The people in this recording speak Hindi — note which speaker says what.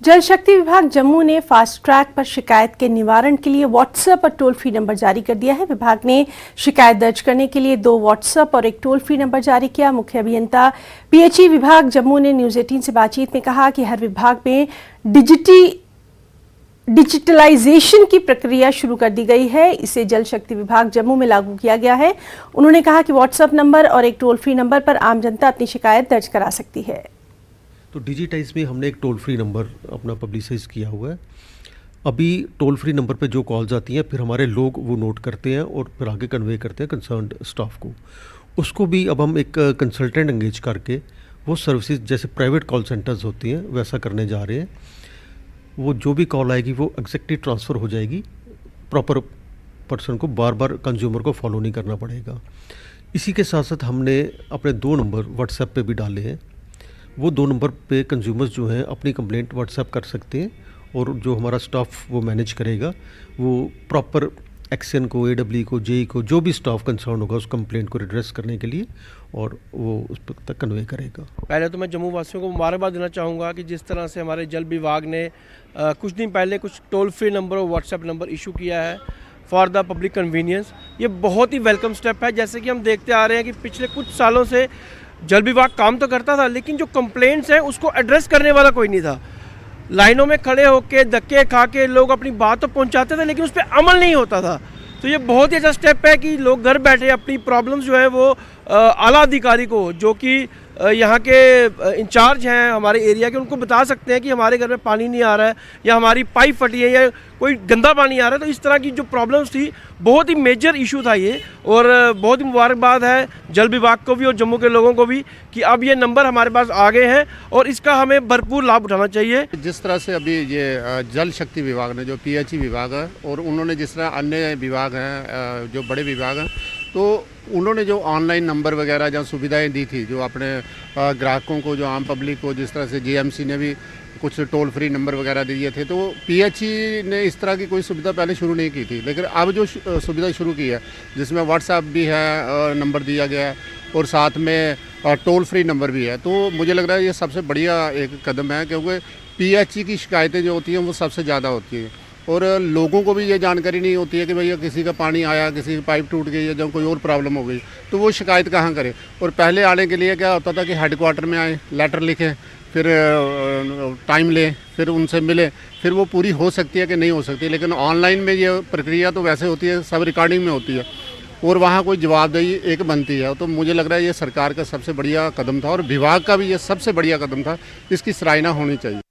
Speaker 1: जल शक्ति विभाग जम्मू ने फास्ट ट्रैक पर शिकायत के निवारण के लिए व्हाट्सएप और टोल फ्री नंबर जारी कर दिया है। विभाग ने शिकायत दर्ज करने के लिए 2 व्हाट्सएप और 1 टोल फ्री नंबर जारी किया। मुख्य अभियंता पीएचई विभाग जम्मू ने न्यूज 18 से बातचीत में कहा कि हर विभाग में डिजिटलाइजेशन की प्रक्रिया शुरू कर दी गई है। इसे जल शक्ति विभाग जम्मू में लागू किया गया है। उन्होंने कहा कि व्हाट्सएप नंबर और 1 टोल फ्री नंबर पर आम जनता अपनी शिकायत दर्ज करा सकती है।
Speaker 2: तो डिजिटाइज में हमने एक टोल फ्री नंबर अपना पब्लिसाइज किया हुआ है। अभी टोल फ्री नंबर पे जो कॉल्स आती हैं फिर हमारे लोग वो नोट करते हैं और फिर आगे कन्वे करते हैं कंसर्न्ड स्टाफ को। उसको भी अब हम एक कंसल्टेंट एंगेज करके वो सर्विसेज जैसे प्राइवेट कॉल सेंटर्स होती हैं वैसा करने जा रहे हैं। वो जो भी कॉल आएगी वो एग्जैक्टली ट्रांसफ़र हो जाएगी, प्रॉपर पर्सन को बार बार कंज्यूमर को फॉलो नहीं करना पड़ेगा। इसी के साथ साथ हमने अपने 2 नंबर व्हाट्सएप पे भी डाले हैं। वो 2 नंबर पे कंज्यूमर्स जो हैं अपनी कंप्लेंट व्हाट्सएप कर सकते हैं और जो हमारा स्टाफ वो मैनेज करेगा वो प्रॉपर एक्शन को, एडब्ल्यू को, जेई को, जो भी स्टाफ कंसर्न होगा उस कंप्लेंट को रिड्रेस करने के लिए और वो उस तक कन्वे करेगा।
Speaker 3: पहले तो मैं जम्मू वासियों को मुबारकबाद देना चाहूँगा कि जिस तरह से हमारे जल विभाग ने कुछ दिन पहले कुछ टोल फ्री नंबर और व्हाट्सएप नंबर इशू किया है फॉर द पब्लिक कन्वीनियंस। ये बहुत ही वेलकम स्टेप है। जैसे कि हम देखते आ रहे हैं कि पिछले कुछ सालों से जल विभाग काम तो करता था लेकिन जो कंप्लेंट्स हैं उसको एड्रेस करने वाला कोई नहीं था। लाइनों में खड़े होकर धक्के खा के लोग अपनी बात तो पहुंचाते थे लेकिन उस पर अमल नहीं होता था। तो ये बहुत ही अच्छा स्टेप है कि लोग घर बैठे अपनी प्रॉब्लम्स जो है वो आला अधिकारी को, जो कि यहाँ के इंचार्ज हैं हमारे एरिया के, उनको बता सकते हैं कि हमारे घर में पानी नहीं आ रहा है या हमारी पाइप फटी है या कोई गंदा पानी आ रहा है। तो इस तरह की जो प्रॉब्लम्स थी, बहुत ही मेजर इशू था ये। और बहुत ही मुबारकबाद है जल विभाग को भी और जम्मू के लोगों को भी कि अब ये नंबर हमारे पास आ गए हैं और इसका हमें भरपूर लाभ उठाना चाहिए।
Speaker 4: जिस तरह से अभी ये जल शक्ति विभाग ने जो पीएचई विभाग है और उन्होंने जिस तरह अन्य विभाग हैं जो बड़े विभाग हैं, तो उन्होंने जो ऑनलाइन नंबर वगैरह जो सुविधाएं दी थी जो अपने ग्राहकों को, जो आम पब्लिक को, जिस तरह से जीएमसी ने भी कुछ टोल फ्री नंबर वगैरह दिए थे, तो पीएचई ने इस तरह की कोई सुविधा पहले शुरू नहीं की थी। लेकिन अब जो सुविधा शुरू की है जिसमें व्हाट्सएप भी है, नंबर दिया गया है और साथ में टोल फ्री नंबर भी है, तो मुझे लग रहा है ये सबसे बढ़िया एक कदम है। क्योंकि पीएचई की शिकायतें जो होती हैं वो सबसे ज़्यादा होती हैं और लोगों को भी ये जानकारी नहीं होती है कि भैया किसी का पानी आया, किसी की पाइप टूट गई या जब कोई और प्रॉब्लम हो गई तो वो शिकायत कहाँ करे। और पहले आने के लिए क्या होता था कि हेडक्वार्टर में आए, लेटर लिखें, फिर टाइम लें, फिर उनसे मिलें, फिर वो पूरी हो सकती है कि नहीं हो सकती। लेकिन ऑनलाइन में ये प्रक्रिया तो वैसे होती है, सब रिकॉर्डिंग में होती है और वहाँ कोई जवाबदेही एक बनती है। तो मुझे लग रहा है ये सरकार का सबसे बढ़िया कदम था और विभाग का भी ये सबसे बढ़िया कदम था। इसकी सराहना होनी चाहिए।